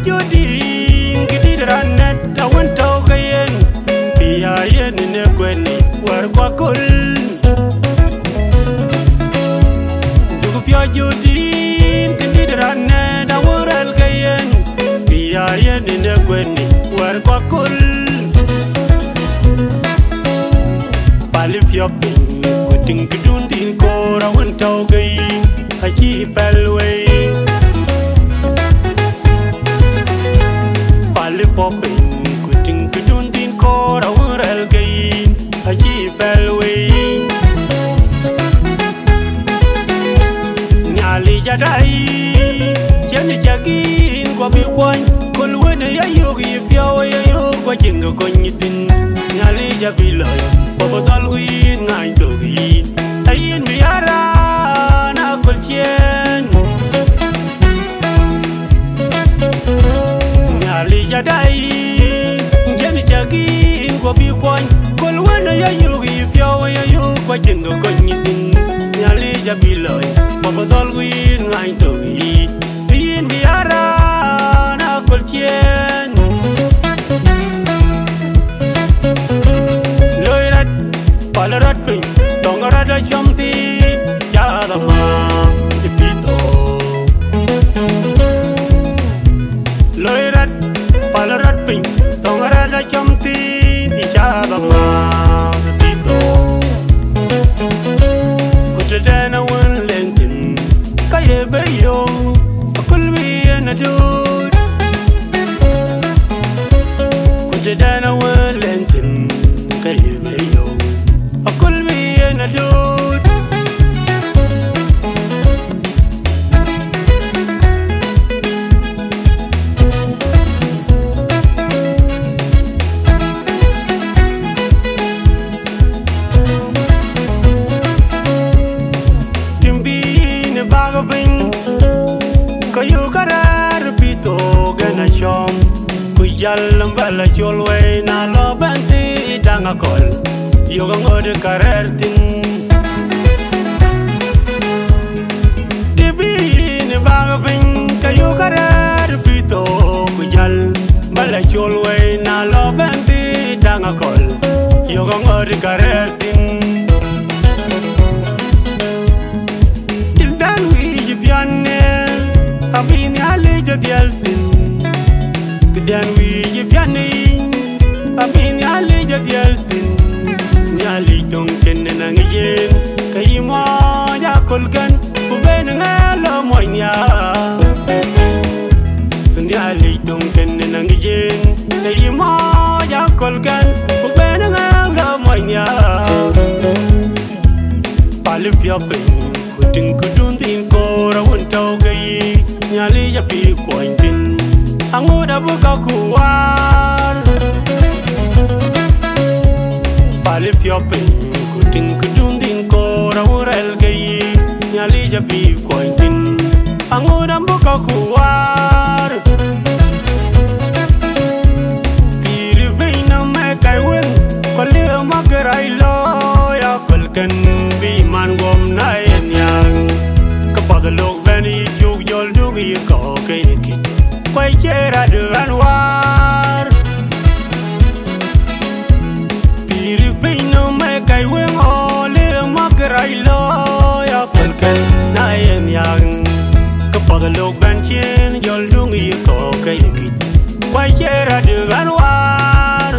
jodin gidi ranet da wento gayen biya yen ne kweni war kwa kul dugu pya jodin gidi ranet da waral gayen biya yen ne kweni war kwa kul pali pya pin kuting kidun tin ko ra wento gayen haji pelwe popping, quitting kudun tin kora ural gay, haji pelwe. Nyali jadai, jani jagin kwa biwan, kulwene ya yogi piawa ya yoga jingo konyitin. Nyali jabilay, kwa botal win ngai togi, ayin biara na kulchen. Jadai, jani jagin kwa biwan, kulwene ya yogi piawa ya yoga jingo konyitin. Nyali jabilay, kwa botal win ngai togi, ayin biara na kulchen. Loirat, palarat ping, tongarada chamti, jadama, ipito. Loirat, palarat ping, tongarada chamti, jadama, ipito. Kutadana wan lentin, kaye bayo, akulwi anadud. Kutadana wan lentin, kaye bayo, akulwi anadud. Jalan bala jolwe na lo banti danga kol yoga ngode karertin dibi ni baga pin kayo karer pito kujal bala jolwe na lo banti danga kol yoga ngode karertin tildan wi jibiane abini ale jadialtin dan wi jifyani abin yali jadialtin yali tonken nangiyen kayimo ya kolgan uben ngalo monya yali tonken nangiyen kayimo ya kolgan uben ngalo monya palip yapin kuting kudun tin ko rawon tawgay yali yapi kointin angoda buka kuwar palip yopin kuting kudundin kora urel gayi nyali jabi kointin angoda buka kuwar piri veina me kaiwen koli magarai lo ya kolkan bi man gom na enyang kapadalok bani juk jol dugi ko kayikin quay chera de anwar piri pino me kai wen ole magrai lo ya kolken na yen yang kapadalok ban chen jol dungi ko kayikit quay chera de anwar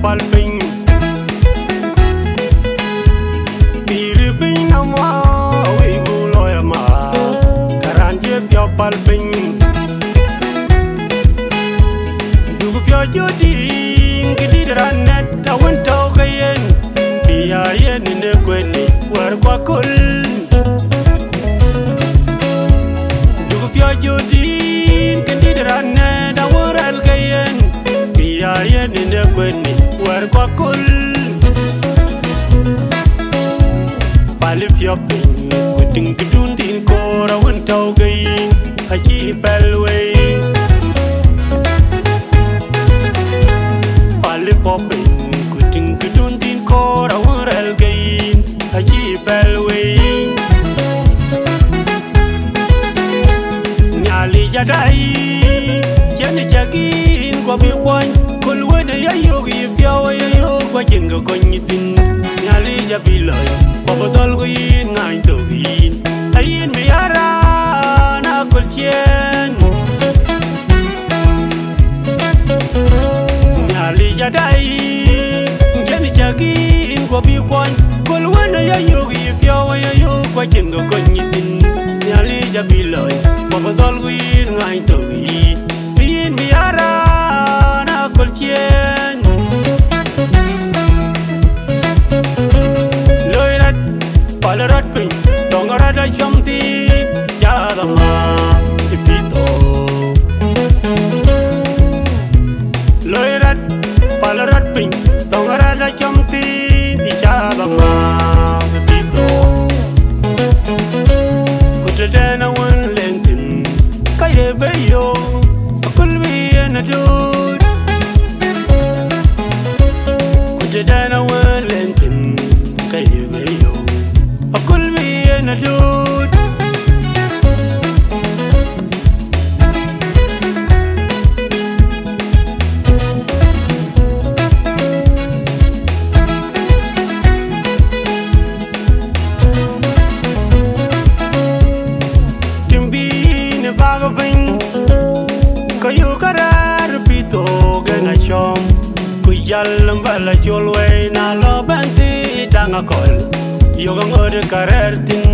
palping piri ping namwa we buloya ma karanje pyo palping dugu pyo jodin gidi ranet da wento gayen biya yen ne kweni war kwa kul dugu pyo jodin gidi ranet wer kwa kul palip yopin kuting kudun tin kora won tau gai haji belwe palip popin kuting kudun tin kora won rel gai haji belwe nyali jadai yani jagin kwa bi kwan kul wede ya yogi fiawa ya yogi kwa jinga konyitin nyali jabilay kwa botol guin ngain togin ayin miyara na kul chien nyali jadai yani jagin kwa bi kwan kul wede ya yogi fiawa ya yogi kwa jinga konyitin nyali jabilay kwa botol guin ngain togin ayin miyara na kul chien loirat palarat pin tongarada chamti yadama ipito loirat palarat pin tongarada chamti yadama ipito kutadana wan lentin kaye bayo kulbi anadud kutadana wan lentin kaye bayo kulbi anadud timbine bagavin kayo karar pito gana chom kujal mbala cholwe na lo banti dangakol yoga ngode karar tin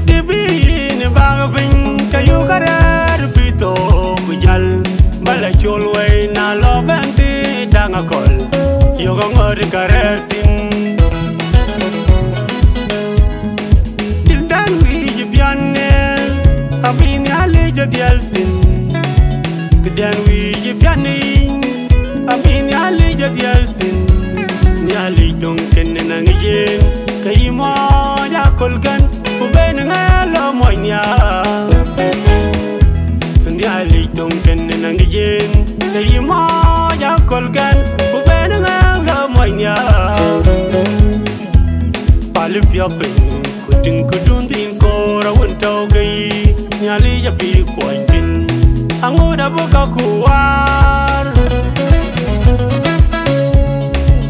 timbine bagavin kayo karar pito kujal mbala cholwe na lo banti dangakol yoga ngode karar tin abin yale jadialtin kedan wi jifyanin abin yale jadialtin nyali donken nangijen kayimo ya kolgan uben ngalo monya nyali donken nangijen kayimo ya kolgan uben ngalo monya palip yopin kuting kudun tin kora won tau gai nyali japi kuantin angoda boka kuar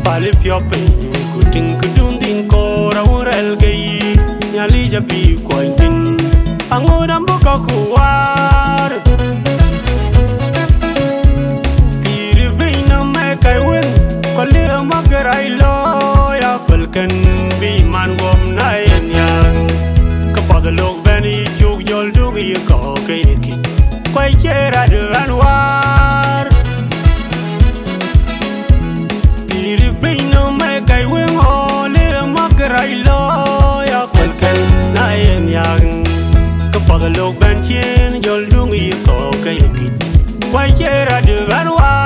palip yopin kuting kudun tin kora urel gai nyali japi kuantin angoda boka kuar tiri vina me kai wen kole magarai lo ya kolkan bi man gom na yan kapada lok bani chuk jol dugi ko kayki kwai chera de anwar tiri pino me kai wen ole magarai lo ya kolkan na yan kapada lok ban chen jol dugi ko kayki kwai chera de anwar